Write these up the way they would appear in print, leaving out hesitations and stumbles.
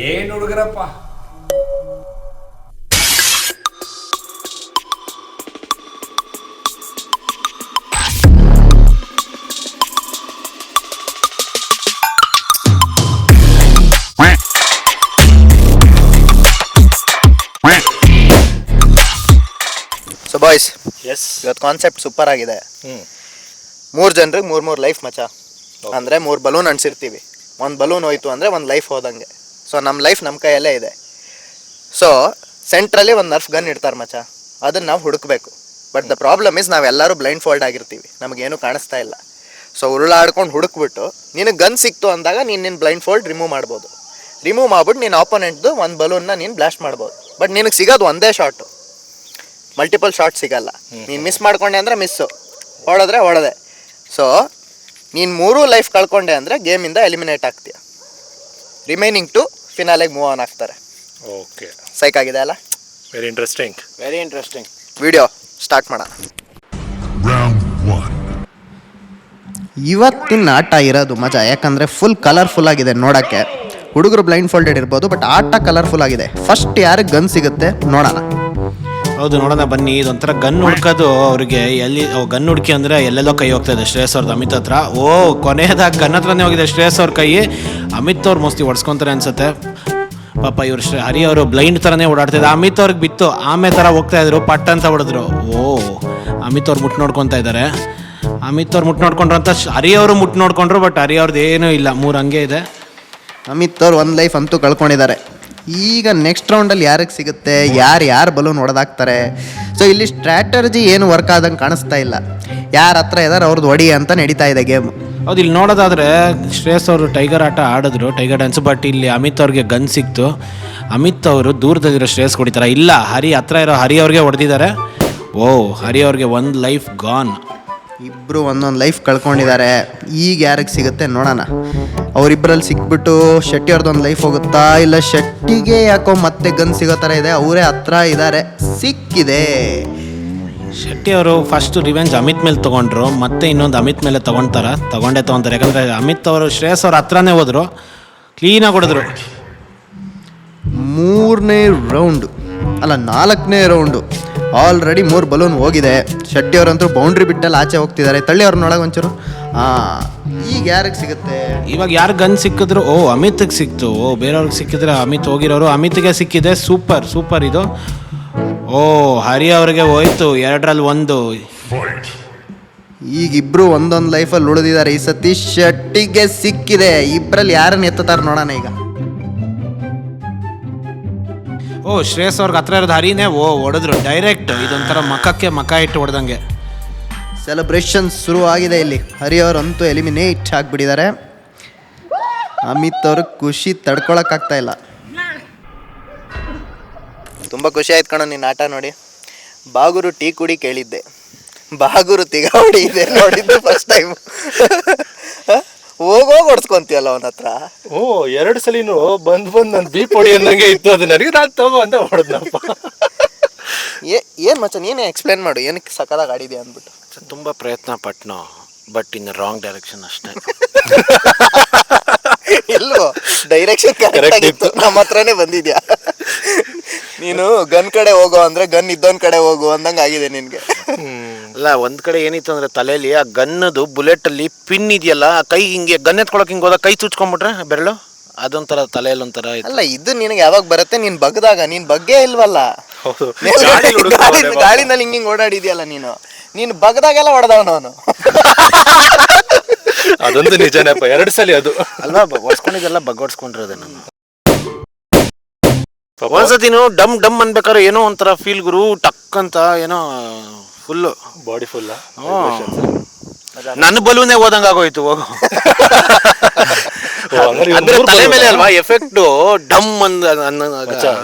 ಏನ್ ಹುಡುಗರಪ್ಪ. So boys, S, ಇವತ್ತು concept super ಆಗಿದೆ. 3 ಜನರಿಗೆ 3 ಲೈಫ್ ಮಚ. ಅಂದರೆ 3 ಬಲೂನ್ ಅನ್ಸಿರ್ತೀವಿ. ಒಂದು ಬಲೂನ್ ಹೋಯ್ತು ಅಂದರೆ ಒಂದು ಲೈಫ್ ಹೋದಂಗೆ. ಸೊ ನಮ್ಮ ಲೈಫ್ ನಮ್ಮ ಕೈಯಲ್ಲೇ ಇದೆ. ಸೊ ಸೆಂಟ್ರಲ್ಲಿ ಒಂದು ನರ್ಫ್ ಗನ್ ಇಡ್ತಾರೆ ಮಚ, ಅದನ್ನು ನಾವು ಹುಡುಕ್ಬೇಕು. ಬಟ್ ದ ಪ್ರಾಬ್ಲಮ್ ಇಸ್ ನಾವೆಲ್ಲರೂ ಬ್ಲೈಂಡ್ ಫೋಲ್ಡ್ ಆಗಿರ್ತೀವಿ, ನಮಗೇನು ಕಾಣಿಸ್ತಾ ಇಲ್ಲ. ಸೊ ಉರುಳಾಡ್ಕೊಂಡು ಹುಡುಕ್ಬಿಟ್ಟು ನಿನಗೆ ಗನ್ ಸಿಕ್ತು ಅಂದಾಗ ನಿನ್ನ ಬ್ಲೈಂಡ್ ಫೋಲ್ಡ್ ರಿಮೂವ್ ಮಾಡ್ಬೋದು. ರಿಮೂವ್ ಮಾಡ್ಬಿಟ್ಟು ನೀನು ಆಪೋನೆಂಟ್ದು ಒಂದು ಬಲೂನ್ನ ನೀನು ಬ್ಲಾಸ್ಟ್ ಮಾಡ್ಬೋದು. ಬಟ್ ನಿನಗೆ ಸಿಗೋದು ಒಂದೇ ಶಾಟು, ಮಲ್ಟಿಪಲ್ ಶಾಟ್ ಸಿಗಲ್ಲ. ನೀನು ಮಿಸ್ ಮಾಡ್ಕೊಂಡೆ ಅಂದರೆ ಮಿಸ್ಸು, ಹೊಡೆದೆ. ಸೊ ನೀನು 3 ಲೈಫ್ ಕಳ್ಕೊಂಡೆ ಅಂದರೆ ಗೇಮಿಂದ ಎಲಿಮಿನೇಟ್ ಆಗ್ತೀಯ. ರಿಮೈನಿಂಗ್ 2 ಫಿನಾಲೆಗೆ ಮೂವ್ ಆನ್ ಆಗ್ತಾರೆ. ಓಕೆ, ಸೈಕ್ ಆಗಿದೆ ಅಲ್ಲ? Very interesting. ವಿಡಿಯೋ ಸ್ಟಾರ್ಟ್ ಮಾಡೋಣ. ಇವತ್ತಿನ ಆಟ ಇರೋದು ಮಜಾ, ಯಾಕಂದರೆ ಫುಲ್ ಕಲರ್ಫುಲ್ ಆಗಿದೆ ನೋಡೋಕ್ಕೆ. ಹುಡುಗರು ಬ್ಲೈಂಡ್ ಫೋಲ್ಡೆಡ್ ಇರ್ಬೋದು, ಬಟ್ ಆಟ ಕಲರ್ಫುಲ್ ಆಗಿದೆ. ಫಸ್ಟ್ ಯಾರಿಗೆ ಗನ್ ಸಿಗುತ್ತೆ ನೋಡೋಣ. ಹೌದು, ನೋಡೋಣ ಬನ್ನಿ. ಇದೊಂಥರ ಗನ್ ಹುಡ್ಕೋದು ಅವ್ರಿಗೆ. ಎಲ್ಲಿ ಗನ್ ಹುಡುಕಿ ಅಂದರೆ ಎಲ್ಲೆಲ್ಲೋ ಕೈ ಹೋಗ್ತಾ ಇದೆ ಶ್ರೇಯಸ್ ಅವ್ರದ್ದು ಅಮಿತ್ ಹತ್ರ. ಕೊನೆಯದಾಗ ಗನ್ ಹತ್ರನೇ ಹೋಗಿದೆ ಶ್ರೇಯಸ್ ಅವ್ರ ಕೈ. ಅಮಿತ್ ಅವ್ರು ಮೋಸ್ಟ್ಲಿ ಹೊಡ್ಸ್ಕೊತಾರೆ ಅನ್ಸುತ್ತೆ. ಪಾಪ ಇವ್ರು ಹರಿ ಅವರು ಬ್ಲೈಂಡ್ ಥರನೇ ಓಡಾಡ್ತಿದ್ದೆ. ಅಮಿತ್ ಅವ್ರಿಗೆ ಬಿತ್ತು ಆಮೇಲೆ ಥರ ಹೋಗ್ತಾ ಇದ್ರು, ಪಟ್ ಅಂತ ಹೊಡೆದ್ರು. ಅಮಿತ್ ಅವ್ರು ಮುಟ್ಟು ನೋಡ್ಕೊತಾ ಇದ್ದಾರೆ. ಅಮಿತ್ ಅವ್ರು ಮುಟ್ಟು ನೋಡ್ಕೊಂಡ್ರು ಅಂತ ಹರಿ ಅವರು ಮುಟ್ಟು ನೋಡ್ಕೊಂಡ್ರು. ಬಟ್ ಹರಿ ಅವ್ರದ್ದು ಏನೂ ಇಲ್ಲ, 3 ಹಂಗೆ ಇದೆ. ಅಮಿತ್ ಅವ್ರು ಒಂದು ಲೈಫ್ ಅಂತೂ ಕಳ್ಕೊಂಡಿದ್ದಾರೆ. ಈಗ ನೆಕ್ಸ್ಟ್ ರೌಂಡಲ್ಲಿ ಯಾರಿಗೆ ಸಿಗುತ್ತೆ, ಯಾರು ಬಲೂನ್ ಹೊಡೆದಾಕ್ತಾರೆ. ಸೊ ಇಲ್ಲಿ ಸ್ಟ್ರಾಟರ್ಜಿ ಏನು ವರ್ಕ್ ಆದಂಗೆ ಕಾಣಿಸ್ತಾ ಇಲ್ಲ. ಯಾರ ಹತ್ರ ಇದ್ದಾರೆ ಅವ್ರದ್ದು ಹೊಡಿ ಅಂತ ನಡೀತಾ ಇದೆ ಗೇಮ್. ಹೌದು, ಇಲ್ಲಿ ನೋಡೋದಾದರೆ ಶ್ರೇಯಸ್ ಅವರು ಟೈಗರ್ ಆಟ ಆಡಿದ್ರು, ಟೈಗರ್ ಡ್ಯಾನ್ಸ್. ಬಟ್ ಇಲ್ಲಿ ಅಮಿತ್ ಅವ್ರಿಗೆ ಗನ್ ಸಿಕ್ತು. ಅಮಿತ್ ಅವರು ದೂರದಲ್ಲಿರೋ ಶ್ರೇಯಸ್ ಹೊಡಿತಾರೆ. ಇಲ್ಲ, ಹತ್ರ ಇರೋ ಹರಿ ಅವ್ರಿಗೆ ಹೊಡೆದಿದ್ದಾರೆ. ಹರಿ ಅವ್ರಿಗೆ 1 ಲೈಫ್ ಗಾನ್. ಇಬ್ಬರು ಒಂದೊಂದು ಲೈಫ್ ಕಳ್ಕೊಂಡಿದ್ದಾರೆ. ಈಗ ಯಾರಿಗೆ ಸಿಗುತ್ತೆ ನೋಡೋಣ. ಅವರಿಬ್ಬರಲ್ಲಿ ಸಿಕ್ಬಿಟ್ಟು ಶೆಟ್ಟಿ ಅವ್ರದ್ದೊಂದು ಲೈಫ್ ಹೋಗುತ್ತಾ, ಇಲ್ಲ ಶೆಟ್ಟಿಗೆ ಯಾಕೋ ಮತ್ತೆ ಗನ್ ಸಿಗೋ ಥರ ಇದೆ. ಅವರೇ ಹತ್ರ ಇದ್ದಾರೆ, ಸಿಕ್ಕಿದೆ. ಶೆಟ್ಟಿ ಅವರು ಫಸ್ಟ್ ರಿವೆಂಜ್ ಅಮಿತ್ ಮೇಲೆ ತೊಗೊಂಡ್ರು, ಮತ್ತೆ ಇನ್ನೊಂದು ಅಮಿತ್ ಮೇಲೆ ತೊಗೊಂಡೇ ತೊಗೊತಾರೆ. ಯಾಕಂದರೆ ಅಮಿತ್ ಅವರು ಶ್ರೇಯಸ್ ಅವ್ರ ಹತ್ರನೇ ಹೋದರು, ಕ್ಲೀನಾಗಿ ಹೊಡೆದ್ರು. 3ನೇ ರೌಂಡು ಅಲ್ಲ 4ನೇ ರೌಂಡು. ಆಲ್ರೆಡಿ 3 ಬಲೂನ್ ಹೋಗಿದೆ. ಶೆಟ್ಟಿ ಅವರಂತೂ ಬೌಂಡ್ರಿ ಬಿಟ್ಟಲ್ಲಿ ಆಚೆ ಹೋಗ್ತಿದ್ದಾರೆ. ತಳ್ಳಿ ಅವ್ರನ್ನೊಳಗೆ ಒಂಚೂರು. ಈಗ ಯಾರಿಗೆ ಸಿಗುತ್ತೆ? ಇವಾಗ ಯಾರು ಗನ್ ಸಿಕ್ಕಿದ್ರು? ಅಮಿತ್ಗೆ ಸಿಕ್ತು. ಬೇರೆಯವ್ರಿಗೆ ಸಿಕ್ಕಿದ್ರೆ ಅಮಿತ್ ಹೋಗಿರೋರು. ಅಮಿತ್ಗೆ ಸಿಕ್ಕಿದೆ. ಸೂಪರ್ ಇದು. ಹರಿ ಅವ್ರಿಗೆ ಹೋಯ್ತು 2ರಲ್ಲಿ 1. ಈಗ ಇಬ್ರು ಒಂದೊಂದು ಲೈಫಲ್ಲಿ ಉಳಿದಿದ್ದಾರೆ. ಈ ಸತಿ ಶೆಟ್ಟಿಗೆ ಸಿಕ್ಕಿದೆ. ಇಬ್ಬರಲ್ಲಿ ಯಾರನ್ನ ಎತ್ತುತ್ತಾರೆ ನೋಡೋಣ ಈಗ. ಶ್ರೇಯಸ್ ಅವ್ರಿಗೆ ಹತ್ರ ಇರೋದು ಹರಿನೇ. ಹೊಡೆದ್ರು ಡೈರೆಕ್ಟ್. ಇದೊಂಥರ ಮಕ ಇಟ್ಟು ಹೊಡೆದಂಗೆ. ಸೆಲೆಬ್ರೇಷನ್ ಶುರು ಆಗಿದೆ ಇಲ್ಲಿ. ಹರಿ ಅವರಂತೂ ಎಲಿಮಿನೇಟ್ ಆಗಿಬಿಟ್ಟಿದ್ದಾರೆ. ಅಮಿತ್ ಅವ್ರಿಗೆ ಖುಷಿ ತಡ್ಕೊಳಕ್ಕಾಗ್ತಾ ಇಲ್ಲ. ತುಂಬ ಖುಷಿ ಆಯ್ತು ಕಣೋ ನಿನ್ನ ಆಟ ನೋಡಿ. ಬಾಗುರು ಟೀ ಕುಡಿ ಕೇಳಿದ್ದೆ, ಬಾಗುರು ತಿಗಾವಡಿ ಇದೆ ನೋಡಿದ್ದು ಫಸ್ಟ್ ಟೈಮ್. ಹೋಗೋಗಿ ಹೊಡ್ಸ್ಕೊಂತೀಯಲ್ಲ ಅವನ ಹತ್ರ. 2 ಸಲಿನೂ ಬಂದ್ ನನ್ನ ಬೀಪ್ ಹೊಡಿ ಅನ್ನಂಗೆ ಇತ್ತು. ಅದು ನನಗೆ ನಾನು ತಗೋ ಅಂತ ಹೊಡೆದ್ನಪ್ಪ. ಏನು ಮಚ್ಚ, ನೀನೇ ಎಕ್ಸ್ಪ್ಲೇನ್ ಮಾಡು ಏನಕ್ಕೆ ಸಕ್ಕದಾಗ ಆಡಿದ್ಯಾ ಅಂದ್ಬಿಟ್ಟು. ತುಂಬ ಪ್ರಯತ್ನ ಪಟ್ನೋ, ಬಟ್ ಇನ್ ರಾಂಗ್ ಡೈರೆಕ್ಷನ್ ಅಷ್ಟೇ. ಇಲ್ವೋ, ಡೈರೆಕ್ಷನ್ ಕರೆಕ್ಟ್ ಆಗಿತ್ತು. ನಮ್ಮ ಹತ್ರನೇ ಬಂದಿದ್ಯಾ ನೀನು. ಗನ್ ಕಡೆ ಹೋಗೋ ಅಂದ್ರೆ ಗನ್ ಇದ್ದೊಂದ್ ಕಡೆ ಹೋಗು ಅಂದಂಗೆ ಆಗಿದೆ ನಿನ್ಗೆ. ಅಲ್ಲ, ಒಂದ್ ಕಡೆ ಏನಿತ್ತು ಅಂದ್ರೆ ತಲೆಯಲ್ಲಿ ಆ ಗನ್ನದು ಬುಲೆಟ್ ಅಲ್ಲಿ ಪಿನ್ ಇದೆಯಲ್ಲ, ಕೈ ಹಿಂಗೆ ಗನ್ ಎತ್ಕೊಳಕ್ ಹಿಂಗೆ ಹೋದ ಕೈ ಚುಚ್ಕೊಂಡ್ಬಿಟ್ರೆ ಬೆರಳು, ಅದೊಂಥರ ತಲೆಯಲ್ಲಿ ಒಂಥರ. ಅಲ್ಲ, ಇದು ನಿನಗೆ ಯಾವಾಗ ಬರುತ್ತೆ? ನೀನ್ ಬಗ್ದಾಗ, ನೀನ್ ಬಗ್ಗೇ ಇಲ್ವಲ್ಲ. ಗಾಳಿನಲ್ಲಿ ಹಿಂಗಿಂಗ್ ಓಡಾಡಿದ್ಯಲ್ಲ ನೀನು ಬಗ್ದಾಗೆಲ್ಲ ಹೊಡೆದವನು. ಅದೊಂದು ನಿಜನಪ್ಪ, 2 ಸಲ ಅದು ಅಲ್ವಾ. ಹೊಡ್ಸ್ಕೊಂಡಿದ್ದೆಲ್ಲ ಬಗ್ಗಡ್ಸ್ಕೊಂಡಿರೋದೆ ನಾನು. ಒಂದ್ಸತಿನು ಡಮ್ ಅನ್ಬೇಕಾದ್ರೆ ಏನೋ ಒಂಥರ ಫೀಲ್ ಗುರು, ಟಕ್ ಅಂತ ಏನೋ ಫುಲ್ಲು ಬಾಡಿ ಫುಲ್. ನನ್ನ ಬಲೂನೇ ಹೋದಂಗ ಆಗೋಯ್ತು. ಅಂದ್ರೆ ತಲೆ ಮೇಲೆ ಅಲ್ವಾ ಎಫೆಕ್ಟ್. ಡಮ್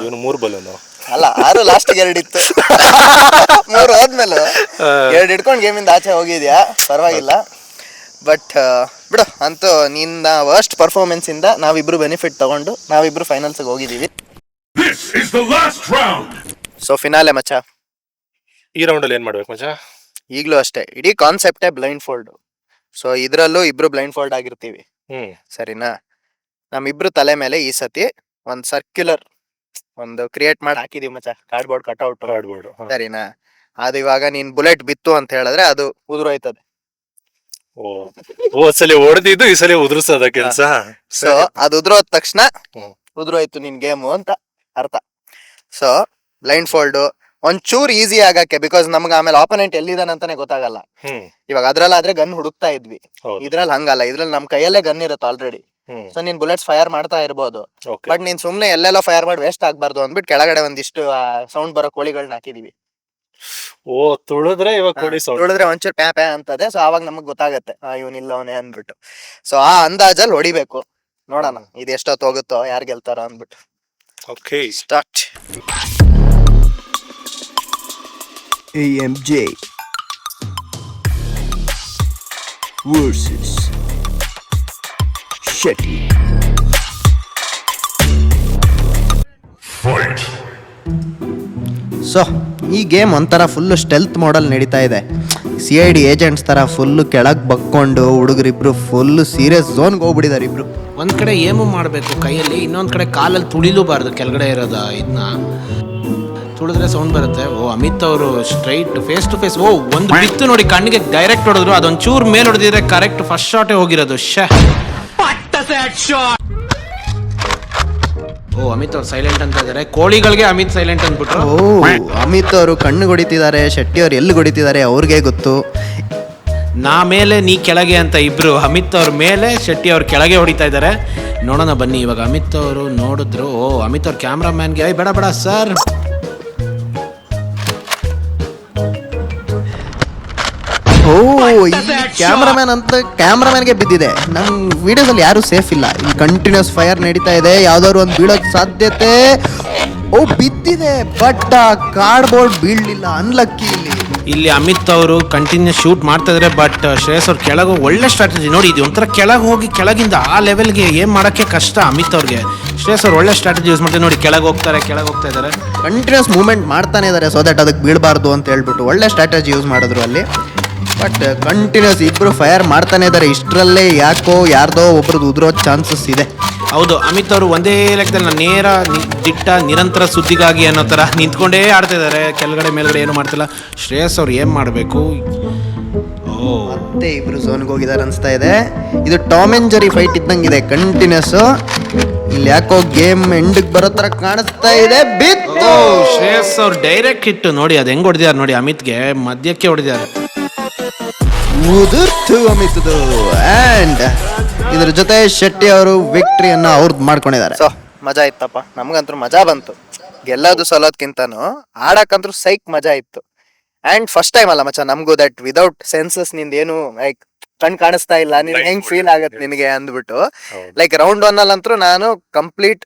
ಇವನು 3 ಬಲೂನು ಅಲ್ಲ, 6 ಲಾಸ್ಟಿಗೆ 2 ಇತ್ತು. 3 ಹೋದ್ಮೇಲೆ 2 ಹಿಡ್ಕೊಂಡು ಗೇಮಿಂದ ಆಚೆ ಹೋಗಿದ್ಯಾ, ಪರವಾಗಿಲ್ಲ. ಬಟ್ ಬಿಡು, ಅಂತೂ ನಿನ್ನ ವರ್ಸ್ಟ್ ಪರ್ಫಾರ್ಮೆನ್ಸ್ ಇಂದ ನಾವಿಬ್ರು ಬೆನಿಫಿಟ್ ತಗೊಂಡು ನಾವಿಬ್ರು ಫೈನಲ್ಸ್ಗೆ ಹೋಗಿದ್ದೀವಿ. ಸೊ ಫಿನಾಲೆ ಮಚ್ಚ. ಈ ರೌಂಡಲ್ಲಿ ಏನು ಮಾಡ್ಬೇಕು ಮಚ್ಚ? ಈಗಲೂ ಅಷ್ಟೇ, ಇಡೀ ಕಾನ್ಸೆಪ್ಟೇ ಬ್ಲೈಂಡ್ ಫೋಲ್ಡ್. ಸೊ ಇದರಲ್ಲೂ ಇಬ್ರು ಬ್ಲೈಂಡ್ ಫೋಲ್ಡ್ ಆಗಿರ್ತೀವಿ, ಸರಿನಾ? ನಮ್ಮಿಬ್ರು ತಲೆ ಮೇಲೆ ಈ ಸತಿ ಒಂದ್ ಸರ್ಕ್ಯುಲರ್ ಒಂದು ಕ್ರಿಯೇಟ್ ಮಾಡಿ ಹಾಕಿದೀವಿ ಮಚ್ಚ, ಕಾರ್ಡ್ಬೋರ್ಡ್ ಕಟ್ಔಟ್. ಆಡ್ಬೋರ್ಡ್ ಸರಿನಾ? ಅದು ಇವಾಗ ನೀನ್ ಬುಲೆಟ್ ಬಿತ್ತು ಅಂತ ಹೇಳಿದ್ರೆ ಅದು ಉದುರೋಯ್ತದೆ. ಸಲ ಹೊಡೆದಿದ್ದು ಈ ಸಲ ಉದುರಿಸೋದ ಕೆಲ್ಸ. ಸೊ ಅದು ಉದುರೋದ ತಕ್ಷಣ ಹ್ಮ್. ಉದುರೋಯ್ತು ನಿನ್ ಗೇಮು ಅಂತ ಅರ್ಥ. ಸೊ ಬ್ಲೈಂಡ್ ಫೋಲ್ಡ್ ಒಂಚೂರ್ ಈಸಿ ಆಗಕ್ಕೆ, ಬಿಕಾಸ್ ನಮ್ಗೆ ಆಮೇಲೆ ಆಪೋನೆಂಟ್ ಎಲ್ಲಿದಾನೆ ಅಂತಾನೆ ಗೊತ್ತಾಗಲ್ಲ. ಹ್ಮ್ ಇವಾಗ ಅದ್ರಲ್ಲಾದ್ರೆ ಗನ್ ಹುಡುಕ್ತಾ ಇದ್ವಿ, ಹೌದು. ಇದ್ರಲ್ಲಿ ಹಂಗಲ್ಲ. ಇದ್ರಲ್ಲಿ ನಮ್ ಕೈಯಲ್ಲೇ ಗನ್ ಇರುತ್ತೆ ಆಲ್ರೆಡಿ. ಹ್ಮ್ ಸೊ ನೀನ್ ಬುಲೆಟ್ಸ್ ಫೈರ್ ಮಾಡ್ತಾ ಇರ್ಬೋದು, ಓಕೆ ಬಟ್ ನೀನ್ ಸುಮ್ನೆ ಎಲ್ಲೆಲ್ಲೋ ಫೈರ್ ಮಾಡಿ ವೇಸ್ಟ್ ಆಗ್ಬಾರ್ದು ಅಂದ್ಬಿಟ್ಟು ಕೆಳಗಡೆ ಒಂದಿಷ್ಟು ಸೌಂಡ್ ಬರೋ ಕೋಳಿಗಳನ್ನ ಹಾಕಿದೀವಿ. ತುಳಿದ್ರೆ ಇವಾಗ ಕೋಳಿ ಸೌಂಡ್. ತುಳಿದ್ರೆ ಒಂಚೂರು ಪ್ಯಾ ಪ್ಯಾ ಅಂತದೆ. ಸೊ ಅವಾಗ ನಮಗ್ ಗೊತ್ತಾಗತ್ತೆ ಇವ್ನಿಲ್ಲ ಅವನೇ ಅಂದ್ಬಿಟ್ಟು. ಸೊ ಆ ಅಂದಾಜಲ್ಲಿ ಹೊಡಿಬೇಕು. ನೋಡೋಣ ಇದು ಎಷ್ಟೊತ್ತು ಹೋಗುತ್ತೋ, ಯಾರು ಗೆಲ್ತಾರೋ ಅಂದ್ಬಿಟ್ಟು. Okay start. AMJ versus Shetty. So ಈ ಗೇಮ್ ಒಂಥರ ಫುಲ್ಲು ಸ್ಟೆಲ್ತ್ ಮಾಡಲ್ ನಡೀತಾ ಇದೆ. CID ಏಜೆಂಟ್ಸ್ ಥರ ಫುಲ್ಲು ಕೆಳಗೆ ಬಕ್ಕೊಂಡು ಹುಡುಗರಿಬ್ರು ಫುಲ್ಲು ಸೀರಿಯಸ್ ಝೋನ್ಗೆ ಹೋಗ್ಬಿಟ್ಟಿದ್ದಾರೆ ಇಬ್ರು. ಒಂದು ಕಡೆ ಏಮು ಮಾಡಬೇಕು ಕೈಯಲ್ಲಿ, ಇನ್ನೊಂದು ಕಡೆ ಕಾಲಲ್ಲಿ ತುಳಿಲೂಬಾರ್ದು ಕೆಳಗಡೆ ಇರೋದ ಇದನ್ನ. ತುಳಿದ್ರೆ ಸೌಂಡ್ ಬರುತ್ತೆ. ಅಮಿತ್ ಅವರು ಸ್ಟ್ರೈಟ್ ಫೇಸ್ ಟು ಫೇಸ್. ಒಂದು ಬಿತ್ತು ನೋಡಿ ಕಣ್ಣಿಗೆ ಡೈರೆಕ್ಟ್ ಹೊಡೆದ್ರು, ಅದೊಂದು ಚೂರು ಮೇಲೆ ಹೊಡೆದಿದ್ರೆ ಕರೆಕ್ಟ್ ಫಸ್ಟ್ ಶಾಟೇ ಹೋಗಿರೋದು. ಅಮಿತ್ ಅವ್ರು ಸೈಲೆಂಟ್ ಅಂತ ಇದ್ದಾರೆ. ಕೋಳಿಗಳಿಗೆ ಅಮಿತ್ ಸೈಲೆಂಟ್ ಅಂದ್ಬಿಟ್ರು. ಅಮಿತ್ ಅವರು ಕಣ್ಣು ಹೊಡಿತಿದ್ದಾರೆ, ಶೆಟ್ಟಿ ಅವ್ರು ಎಲ್ಲಿ ಹೊಡಿತಿದ್ದಾರೆ ಅವ್ರಿಗೆ ಗೊತ್ತು. ನಾ ಮೇಲೆ ನೀ ಕೆಳಗೆ ಅಂತ ಇಬ್ರು, ಅಮಿತ್ ಅವ್ರ ಮೇಲೆ ಶೆಟ್ಟಿ ಅವ್ರು ಕೆಳಗೆ ಹೊಡಿತಾ ಇದ್ದಾರೆ. ನೋಡೋಣ ಬನ್ನಿ. ಇವಾಗ ಅಮಿತ್ ಅವರು ನೋಡಿದ್ರು. ಅಮಿತ್ ಅವ್ರ ಕ್ಯಾಮ್ರಾಮ್ಯಾನ್ಗೆ ಬೇಡ ಬೇಡ ಸರ್. ಕ್ಯಾಮ್ರಾಮ್ಯಾನ್ ಅಂತ ಕ್ಯಾಮ್ರಾಮ್ಯಾನ್ಗೆ ಬಿದ್ದಿದೆ. ನಮ್ ವಿಡಿಯೋಸ್ ಅಲ್ಲಿ ಯಾರು ಸೇಫ್ ಇಲ್ಲ. ಈ ಕಂಟಿನ್ಯೂಸ್ ಫೈರ್ ನಡೀತಾ ಇದೆ, ಯಾವ್ದಾದ್ರು ಒಂದು ಬೀಳೋಕ್ ಸಾಧ್ಯತೆ. ಬಿದ್ದಿದೆ, ಬಟ್ ಕಾರ್ಡ್ಬೋರ್ಡ್ ಬೀಳ್ಲಿಲ್ಲ. ಅನ್ಲಕ್ಕಿ ಇಲ್ಲಿ ಅಮಿತ್ ಅವರು ಕಂಟಿನ್ಯೂಸ್ ಶೂಟ್ ಮಾಡ್ತಾ ಇದ್ದಾರೆ. ಬಟ್ ಶ್ರೇಯಸ್ ಅವ್ರು ಕೆಳಗೆ ಒಳ್ಳೆ ಸ್ಟ್ರಾಟಜಿ ನೋಡಿ. ಇದು ಒಂಥರ ಕೆಳಗೆ ಹೋಗಿ ಕೆಳಗಿಂದ ಆ ಲೆವೆಲ್ಗೆ ಏನ್ ಮಾಡೋಕ್ಕೆ ಕಷ್ಟ ಅಮಿತ್ ಅವ್ರಿಗೆ. ಶ್ರೇಯಸ್ ಅವ್ರು ಒಳ್ಳೆ ಸ್ಟ್ರಾಟಜಿ ಯೂಸ್ ಮಾಡ್ತಾರೆ ನೋಡಿ. ಕೆಳಗೆ ಹೋಗ್ತಾ ಇದ್ದಾರೆ, ಕಂಟಿನ್ಯೂಸ್ ಮೂವ್ಮೆಂಟ್ ಮಾಡ್ತಾನೆ ಇದ್ದಾರೆ, ಸೊ ದಟ್ ಅದಕ್ಕೆ ಬೀಳಬಾರ್ದು ಅಂತ ಹೇಳ್ಬಿಟ್ಟು ಒಳ್ಳೆ ಸ್ಟ್ರಾಟಜಿ ಯೂಸ್ ಮಾಡಿದ್ರು ಅಲ್ಲಿ. ಬಟ್ ಕಂಟಿನ್ಯೂಸ್ ಇಬ್ರು ಫೈರ್ ಮಾಡ್ತಾನೆ ಇದ್ದಾರೆ. ಇಷ್ಟರಲ್ಲೇ ಯಾಕೋ ಯಾರ್ದೋ ಒಬ್ರದ್ದು ಉದುರೋ ಚಾನ್ಸಸ್ ಇದೆ. ಹೌದು, ಅಮಿತ್ ಅವರು ಒಂದೇ ಲೆಕ್ಕದಲ್ಲಿ ನೇರ ದಿಟ್ಟ ನಿರಂತರ ಸುದ್ದಿಗಾಗಿ ಅನ್ನೋ ಥರ ನಿಂತ್ಕೊಂಡೇ ಆಡ್ತಾ ಇದ್ದಾರೆ. ಕೆಳಗಡೆ ಮೇಲ್ಗಡೆ ಏನು ಮಾಡ್ತಿಲ್ಲ. ಶ್ರೇಯಸ್ ಅವ್ರು ಏನು ಮಾಡಬೇಕು? ಮತ್ತೆ ಇಬ್ರು ಝೋನ್ಗೆ ಹೋಗಿದ್ದಾರೆ ಅನಿಸ್ತಾ ಇದೆ. ಇದು ಟಾಮ್ ಅಂಡ್ ಜೆರಿ ಫೈಟ್ ಇದ್ದಂಗಿದೆ ಕಂಟಿನ್ಯೂಸ್. ಇಲ್ಲಿ ಯಾಕೋ ಗೇಮ್ ಎಂಡಿಗೆ ಬರೋ ತರ ಕಾಣಿಸ್ತಾ ಇದೆ. ಬಿತ್ತು ಶ್ರೇಯಸ್ ಅವ್ರು ಡೈರೆಕ್ಟ್ ಹಿಟ್ಟು ನೋಡಿ. ಅದು ಹೆಂಗ್ ಹೊಡೆದಿದ್ದಾರೆ ನೋಡಿ. ಅಮಿತ್ಗೆ ಮಧ್ಯಕ್ಕೆ ಹೊಡೆದಿದ್ದಾರೆ. ಉದುರ್ತು ಅಮಿತ್ದು. ಅಂಡ್ ಇದ್ರ ಜೊತೆ ಶೆಟ್ಟಿ ಅವರು ವಿಕ್ಟ್ರಿಯನ್ನ ಅವ್ರದ್ದು ಮಾಡ್ಕೊಂಡಿದ್ದಾರೆ. ಸೊ ಮಜಾ ಇತ್ತಪ್ಪ, ನಮ್ಗಂತೂ ಮಜಾ ಬಂತು. ಗೆಲ್ಲೋದು ಸೋಲೋದ್ಕಿಂತನೂ ಆಡಕ್ಕಂತೂ ಸೈಕ್ ಮಜಾ ಇತ್ತು. ಅಂಡ್ ಫಸ್ಟ್ ಟೈಮ್ ಅಲ್ಲ ಮಚ್ಚ ನಮಗೂ ದಟ್ ವಿದೌಟ್ ಸೆನ್ಸಸ್ ನಿಂದ ಏನು ಲೈಕ್ ಕಣ್ ಕಾಣಿಸ್ತಾ ಇಲ್ಲ, ನಿನ್ ಹೆಂಗ್ ಫೀಲ್ ಆಗತ್ತೆ ನಿನಗೆ ಅಂದ್ಬಿಟ್ಟು. ಲೈಕ್ ರೌಂಡ್ 1 ಅಲ್ಲಂತೂ ನಾನು ಕಂಪ್ಲೀಟ್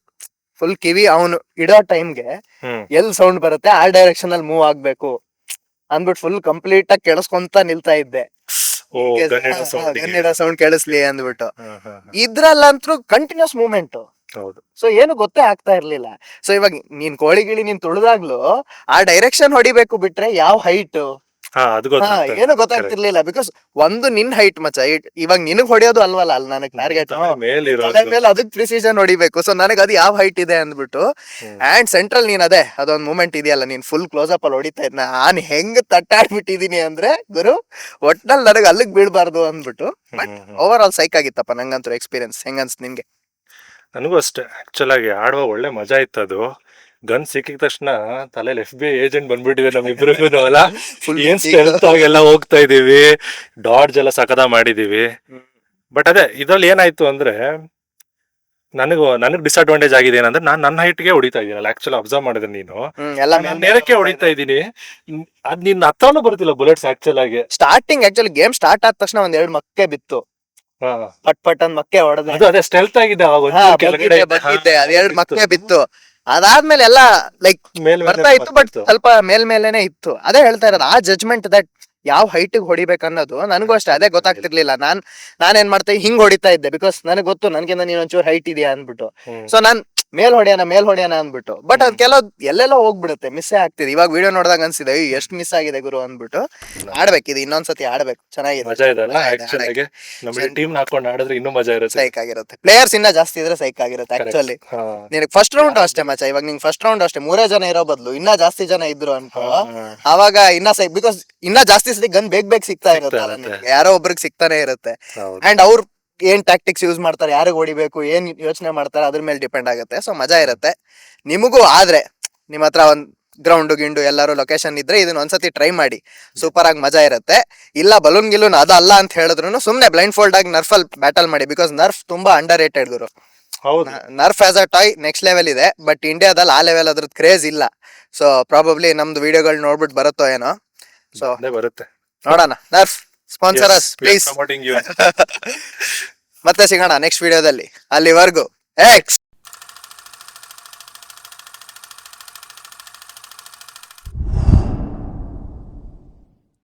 ಫುಲ್ ಕಿವಿ ಅವನು ಇಡೋ ಟೈಮ್ಗೆ ಎಲ್ ಸೌಂಡ್ ಬರುತ್ತೆ ಆ ಡೈರೆಕ್ಷನ್ ಅಲ್ಲಿ ಮೂವ್ ಆಗ್ಬೇಕು ಅಂದ್ಬಿಟ್ಟು ಫುಲ್ ಕಂಪ್ಲೀಟ್ ಆಗಿ ಕೇಳಿಸ್ಕೊಂತ ನಿಲ್ತಾ ಇದ್ದೆ. ಸೌಂಡ್ ಕೇಳಿಸ್ಲಿ ಅಂದ್ಬಿಟ್ಟು. ಇದ್ರಲ್ಲಂತೂ ಕಂಟಿನ್ಯೂಸ್ ಮೂವ್ಮೆಂಟ್. ಸೊ ಏನು ಗೊತ್ತೇ ಆಗ್ತಾ ಇರ್ಲಿಲ್ಲ. ಸೊ ಇವಾಗ ನೀನ್ ಕೋಳಿ ಗಿಳಿ ನೀನ್ ತುಳಿದಾಗ್ಲು ಆ ಡೈರೆಕ್ಷನ್ ಹೊಡಿಬೇಕು ಬಿಟ್ರೆ ಯಾವ ಹೈಟ್ ಏನು ಗೊತ್ತಾಗ್ತಿರ್ಲಿಲ್ಲ. ಬಿಕಾಸ್ ಒಂದು ನಿನ್ ಹೈಟ್ ಮಚ್ಚ, ಇವಾಗ ನಿನಗ್ ಹೊಡೆಯೋದು ಅಲ್ವಲ್ಲ ಅಲ್ಲಿ ನನಗ್ ಟಾರ್ಗೆಟ್ ಮೇಲೆ ಅದಕ್ ಪ್ರಿಸಿಷನ್ ಹೊಡಿಬೇಕು. ಸೊ ನನಗ್ ಅದು ಯಾವ ಹೈಟ್ ಇದೆ ಅಂದ್ಬಿಟ್ಟು. ಅಂಡ್ ಸೆಂಟ್ರಲ್ ನೀನ್ ಅದೇ ಅದೊಂದ್ ಮೂಮೆಂಟ್ ಇದೆಯಲ್ಲ, ನೀನ್ ಫುಲ್ ಕ್ಲೋಸ್ ಅಪ್ ಅಲ್ಲಿ ಹೊಡಿತಾ ಇದ್ ನಾನ್ ಹೆಂಗ್ ತಟ್ಟಾಡ್ಬಿಟ್ಟಿದೀನಿ ಅಂದ್ರೆ ಗುರು ಒಟ್ನಲ್ಲಿ ನನಗ್ ಅಲ್ಲಿಗ್ ಬೀಳ್ಬಾರ್ದು ಅಂದ್ಬಿಟ್ಟು. ಬಟ್ ಓವರ್ ಆಲ್ ಸೈಕ್ ಆಗಿತ್ತಪ್ಪ ನಂಗಂತೂ ಎಕ್ಸ್ಪೀರಿಯನ್ಸ್. ಹೆಂಗನ್ಸ್ ನಿನ್ಗೆ? ನನಗೂ ಅಷ್ಟೇ. ಆಕ್ಚುಲ್ ಆಗಿ ಆಡುವ ಒಳ್ಳೆ ಮಜಾ ಇತ್ತು. ಅದು ಗನ್ ಸಿಕ್ಕಿದ ತಕ್ಷಣ ತಲೆಯಲ್ಲಿ FBI ಏಜೆಂಟ್ ಬಂದ್ಬಿಟ್ಟಿದೆ ನಮ್ಮಿಬ್ರಿಗೂ ಅಲ್ಲ. ಏನ್ ಸ್ಟೆಲ್ತ್ ಆಗೆಲ್ಲ ಹೋಗ್ತಾ ಇದೀವಿ, ಡಾಡ್ಜ್ ಎಲ್ಲ ಸಕದ ಮಾಡಿದೀವಿ. ಬಟ್ ಅದೇ ಇದ್ರಲ್ಲಿ ಏನಾಯ್ತು ಅಂದ್ರೆ ನನಗ್ ಡಿಸ್ಅಡ್ವಾಂಟೇಜ್ ಆಗಿದೆ ಏನಂದ್ರೆ ನಾನು ನನ್ನ ಹೈಟ್ಗೆ ಹೊಡಿತಾ ಇದೀನಲ್ಲ. ಆಕ್ಚುಲಿ ಅಬ್ಸರ್ವ್ ಮಾಡಿದ್ರೆ ನೀನು ನೇರಕ್ಕೆ ಹೊಡಿತಾ ಇದೀನಿ, ಅದ್ ನಿನ್ ಹತ್ರನೂ ಬರ್ತಿಲ್ಲ ಬುಲೆಟ್ಸ್. ಆಕ್ಚುಲ್ ಆಗಿ ಸ್ಟಾರ್ಟಿಂಗ್ ಆಕ್ಚುಲಿ ಗೇಮ್ ಸ್ಟಾರ್ಟ್ ಆದ ತಕ್ಷಣ ಒಂದ್ 2 ಮಕ್ಕೆ ಬಿತ್ತು, ಪಟ್ ಪಟ್ ಅಂದ್ ಮಕ್ಕೆ ಹೊಡೆದೆ. ಅದು ಅದೇ ಸ್ಟೆಲ್ತ್ ಆಗಿದೆ. ಅದೆರಡು ಮಕ್ಕೆ ಬಿತ್ತು. ಅದಾದ್ಮೇಲೆ ಎಲ್ಲ ಲೈಕ್ ಬರ್ತಾ ಇತ್ತು, ಬಟ್ ಸ್ವಲ್ಪ ಮೇಲ್ಮೇಲೆನೆ ಇತ್ತು. ಅದೇ ಹೇಳ್ತಾ ಇರೋದು, ಆ ಜಜ್ಮೆಂಟ್ ದಟ್ ಯಾವ ಹೈಟ್ ಹೊಡಿಬೇಕು ಅನ್ನೋದು ನನಗೂ ಅಷ್ಟೇ ಅದೇ ಗೊತ್ತಾಗ್ತಿರ್ಲಿಲ್ಲ. ನಾನೇನ್ ಮಾಡ್ತಾ ಹಿಂಗ್ ಹೊಡಿತಾ ಇದ್ದೆ, ಬಿಕಾಸ್ ನನಗೆ ಗೊತ್ತು ನನ್ಗಿಂತ ನೀನ್ ಒಂಚೂರು ಹೈಟ್ ಇದೆಯಾ ಅಂದ್ಬಿಟ್ಟು. ಸೊ ನಾನ್ ಮೇಲ್ ಹೊಡ್ಯಾನ ಅಂದ್ಬಿಟ್ಟು. ಬಟ್ ಅದ್ ಕೆಲವ್ ಎಲ್ಲೆಲ್ಲೋ ಹೋಗ್ಬಿಡುತ್ತೆ, ಮಿಸ್ಸೇ ಆಗ್ತಿದೆ. ಇವಾಗ ವಿಡಿಯೋ ನೋಡಿದಾಗ ಅನ್ಸಿದೆ ಎಷ್ಟು ಮಿಸ್ ಆಗಿದೆ ಗುರು ಅಂದ್ಬಿಟ್ಟು. ಆಡ್ಬೇಕು, ಇದು ಇನ್ನೊಂದ್ಸತಿ ಆಡ್ಬೇಕು, ಚೆನ್ನಾಗಿದೆ, ಮಜಾ ಇದೆ ಅಲ್ಲ ಆಕ್ಚುಲಿ. ನಮ್ಮ ಟೀಮ್ ಹಾಕೊಂಡು ಆಡಿದ್ರೆ ಇನ್ನೂ ಮಜಾ ಇರುತ್ತೆ. ಸೈಕ್ ಆಗಿರುತ್ತೆ. ಪ್ಲೇಯರ್ಸ್ ಇನ್ನ ಜಾಸ್ತಿ ಇದ್ರೆ ಸೈಕ್ ಆಗಿರುತ್ತೆ ಆಕ್ಚುಲಿ. ನಿನಗೆ ಫಸ್ಟ್ ರೌಂಡ್ ಅಷ್ಟೇ ಮಚ್ಚ, ಇವಾಗ ನಿಂಗೆ ಫಸ್ಟ್ ರೌಂಡ್ ಅಷ್ಟೇ 3 ಜನ ಇರೋ ಬದಲು ಇನ್ನ ಜಾಸ್ತಿ ಜನ ಇದ್ರು ಅನ್ಕೋ, ಅವಾಗ ಇನ್ನ ಸೈಕ್. ಬಿಕಾಸ್ ಇನ್ನ ಜಾಸ್ತಿ ಸತಿ ಗನ್ ಬೇಗ ಸಿಗ್ತಾ ಇರುತ್ತೆ, ಯಾರೋ ಒಬ್ರಿಗೆ ಸಿಗ್ತಾನೆ ಇರುತ್ತೆ. ಅಂಡ್ ಅವ್ರು ಏನ್ ಟ್ಯಾಕ್ಟಿಕ್ಸ್ ಯೂಸ್ ಮಾಡ್ತಾರೆ, ಯಾರಿಗೆ ಹೊಡಿಬೇಕು, ಏನ್ ಯೋಚನೆ ಮಾಡ್ತಾರೆ, ಅದ್ರ ಮೇಲೆ ಡಿಪೆಂಡ್ ಆಗುತ್ತೆ. ಸೊ ಮಜಾ ಇರುತ್ತೆ. ನಿಮಗೂ ಆದ್ರೆ ನಿಮ್ಮ ಹತ್ರ ಒಂದ್ ಗ್ರೌಂಡ್ ಗಿಂಡು ಎಲ್ಲರೂ ಲೊಕೇಶನ್ ಇದ್ರೆ ಇದನ್ನ ಒಂದ್ಸತಿ ಟ್ರೈ ಮಾಡಿ, ಸೂಪರ್ ಆಗಿ ಮಜಾ ಇರುತ್ತೆ. ಇಲ್ಲ ಬಲೂನ್ ಗಿಲೂನ್ ಅದಲ್ಲ ಅಂತ ಹೇಳಿದ್ರು ಸುಮ್ನೆ ಬ್ಲೈಂಡ್ ಫೋಲ್ಡ್ ಆಗಿ ನರ್ಫ್ ಅಲ್ಲಿ ಬ್ಯಾಟಲ್ ಮಾಡಿ. ಬಿಕಾಸ್ ನರ್ಫ್ ತುಂಬಾ ಅಂಡರ್ ರೇಟೆಡ್ ಗುರು. Nerf as a toy next level ಇದೆ, ಬಟ್ ಇಂಡಿಯಾದಲ್ಲಿ ಆ ಲೆವೆಲ್ ಅದ್ರದ್ದು ಕ್ರೇಜ್ ಇಲ್ಲ. ಸೊ ಪ್ರಾಬಬ್ಲಿ ನಮ್ದು ವಿಡಿಯೋಗಳು ನೋಡ್ಬಿಟ್ಟು ಬರುತ್ತೋ ಏನೋ. ಸೊ ಬರುತ್ತೆ, ನೋಡೋಣ. ನರ್ಫ್ ಸ್ಪಾನ್ಸರ್ ಅಸ್ ಪ್ಲೀಸ್. ಮತ್ತೆ ಸಿಗೋಣ ನೆಕ್ಸ್ಟ್ ವಿಡಿಯೋದಲ್ಲಿ. ಅಲ್ಲಿವರೆಗೂ ಎಕ್ಸ್